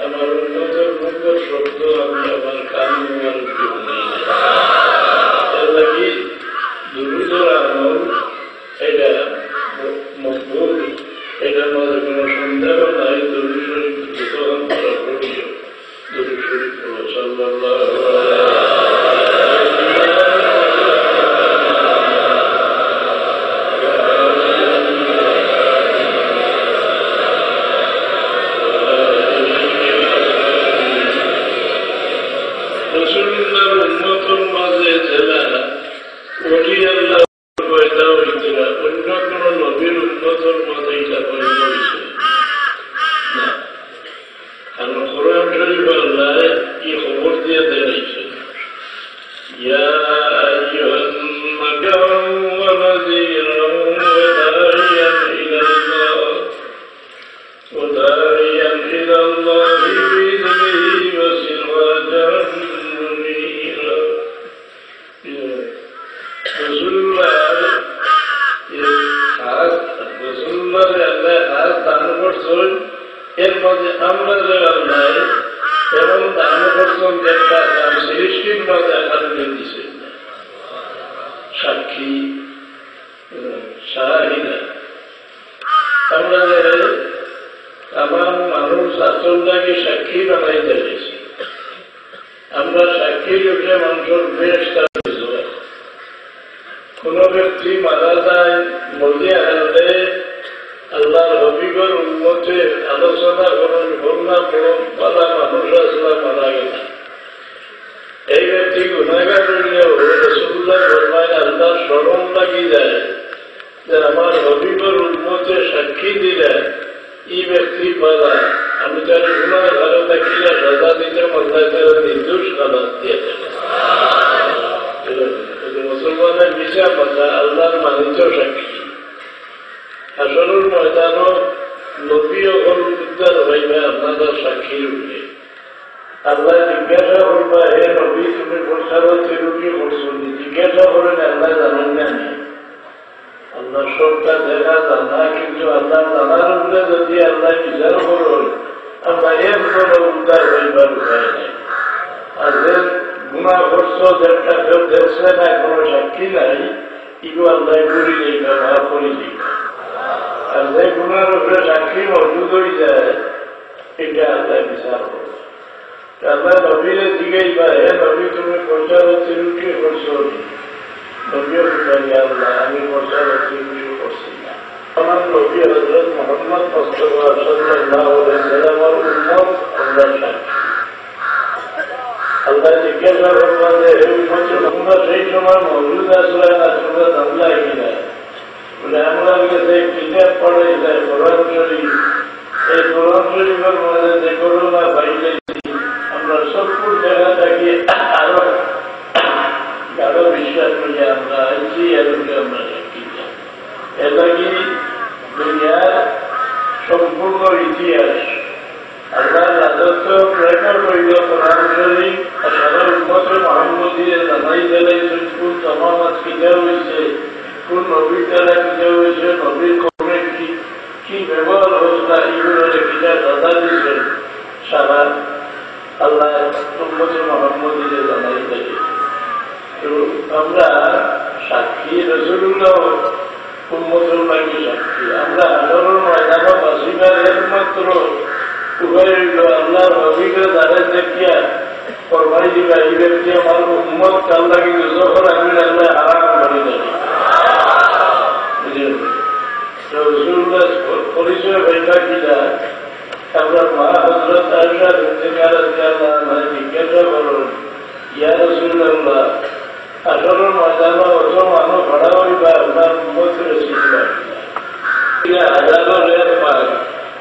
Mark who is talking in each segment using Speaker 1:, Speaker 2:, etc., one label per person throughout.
Speaker 1: আমার উন্নতের মুখর শব্দ আমি আমার কান উম্মতের মাঝে যারা ওলি আল্লাহ পয়দা হইতে না, অন্য কোন নবীর উম্মতের মাঝে এটা পয়দা হয়েছে না। কারণ কোরআন শরীফ আল্লাহ কি খবর দিয়ে দেখাইছেন, ইয়া আইয়ুহান নাবিয়্যু ওয়া নাযীরান ওয়া দা'iyan ইলাল্লাহ ওয়া দা'iyan ইলাল্লাহি বিইذনিহি ওয়া সিরাজান মুনীরা। রাসূলুল্লাহ হাত দান করছেন, এর মাঝে আমরা যারা নাই এবং দান করছেন একটা দান সৃষ্টির মাঝে হারিয়ে দিচ্ছেন সাক্ষী শাহিদা। আমরা আমার মানুষ আচরণটাকে সাক্ষী বানাইতে গেছি, আমরা সাক্ষী রূপে মানুষের বেশ কোন ব্যক্তি মারা যায় মরিয়া গেলে আল্লাহর হবিবর উন্মতে আলোচনা করুন, করুণা করুন, বালা মানুষ আসলা মারা গেল, এই ব্যক্তি গুণাগার হইলেও রাসূলুল্লাহ ফরমায় আল্লাহর স্মরণ লাগি যায় যে আমার হবিবর উন্মতে সাক্ষী দিলে এই ব্যক্তি বালা, আমি তার গুণা ভালো থাকিলে সাজা দিতে মাথায় তারা নির্দোষ খালাস দিয়ে দেবে। মুসলমানের বিচার কথা আল্লাহর মানিত সাক্ষী। আসলের ময়দানও নবী অকল উদ্ধার হইবে আপনাদের সাক্ষীর উপরে। আল্লাহ জিজ্ঞাসা করবা, হে নবী তুমি প্রচারক তিরুকি করছেন, জিজ্ঞাসা করেন আল্লাহ জানেন না নেই? আল্লাহ সবটা দেখা জানা, কিন্তু আল্লাহ জানার উপরে যদি আল্লাহ বিচার করেন আমরা এর কোনো উদ্ধার হইবার উপায় নাই। আর যে গুণা করছ যেটা কেউ দেখছে না, কোনো সাক্ষী নাই, এগুলো আল্লাহ করি নেই, ব্যবহার করি নেই। আর যে গুণার উপরে সাক্ষী মজুদ হয়ে যায় এটা আল্লাহ বিচার করবে। আল্লাহ নবীরে জিজ্ঞাসা, হে নবী তুমি প্রচার তিরুকি করছো? নবীও বুঝাই আল্লাহ আমি প্রচার তিরুকি করছি না, আমার নবী হযরত মুহাম্মদ মুস্তাফা সাল্লাল্লাহু আলাইহি ওয়াসাল্লামের উম্মত আল্লাহ সাক্ষী। আল্লাহ জিজ্ঞাসা করবেন যে হে উম্মত তোমরা সেই সময় মওজুদ আসলে না, তোমরা জানলা কিনা? বলে আমরা কাছে কিতাব পড়াই যায় কোরআন শরীফ, এই কোরআন শরীফের মধ্যে যে করোনা পাইলে আমরা সবপুর জায়গা থাকি আরো গাঢ় বিশ্বাস করি আমরা আইছি, এরকে আমরা সাক্ষী যাই। এটা কি দুনিয়ার সম্পূর্ণ ইতিহাস আল্লাহ রাজত্ব রেকর্ড হইল কোরআন শরীফ আর সারা উম্মতে মুহাম্মদীয় জানাই দিলেন কোন জামানাত কিনা হয়েছে, কোন নবীর দ্বারা কিনা হয়েছে, নবীর কমে কি ব্যবহার হয়েছে, এগুলো কিনা দাদা দিয়েছেন সারা আল্লাহ উম্মতে মুহাম্মদীয় জানাই দিলেন। তো আমরা সাক্ষী, রাসূলুল্লাহ উম্মতের লাগি সাক্ষী। আমরা হাজারের ময়দানে বাসিবার একমাত্র উভয় হইল আল্লাহর হবিকে দ্বারা দেখিয়া ফরমাই দিবা এই ব্যক্তি আমার উম্মত কাল লাগি যখন আমি আল্লাহ আরাম করে যাই। রাসূলুল্লাহ পরিচয় হইবা কিনা আমরা মা হযরত আয়েশা রাদিয়াল্লাহু আনহা জিজ্ঞাসা করেন, ইয়া রাসূলুল্লাহ আসলে ময়দানে অত মানুষ ভাড়া হইবা আপনার উম্মতের শিখবা কিনা? হাজারো রেত পায়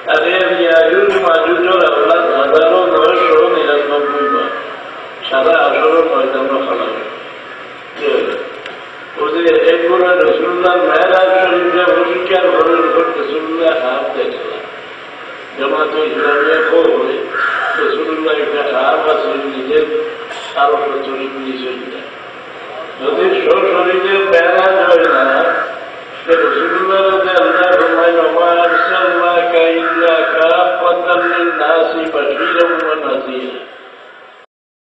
Speaker 1: তাদের ইয়াজুজ মাজুজের আওলাদ হাজারো 999 বার সারা আসরের ময়দানে খাড়া হয়। ওদের একবার রাসূলুল্লাহ মেরাজ শরীফে পরিষ্কার ঘরের উপর রাসূলুল্লাহ হাত দেখলাম, জামাতে ইসলামিয়া কই রাসূলুল্লাহ একটা হাত আছে নিজের আরো শরীর নিচে যায়। যদি শরীরে মেরাজ হয় না রাসূলুল্লাহ আল্লাহ ফরমায় ওয়া আরসালনাকা ইল্লা কাফাতান লিন-নাসি বাশীরান ওয়া নাযীরা,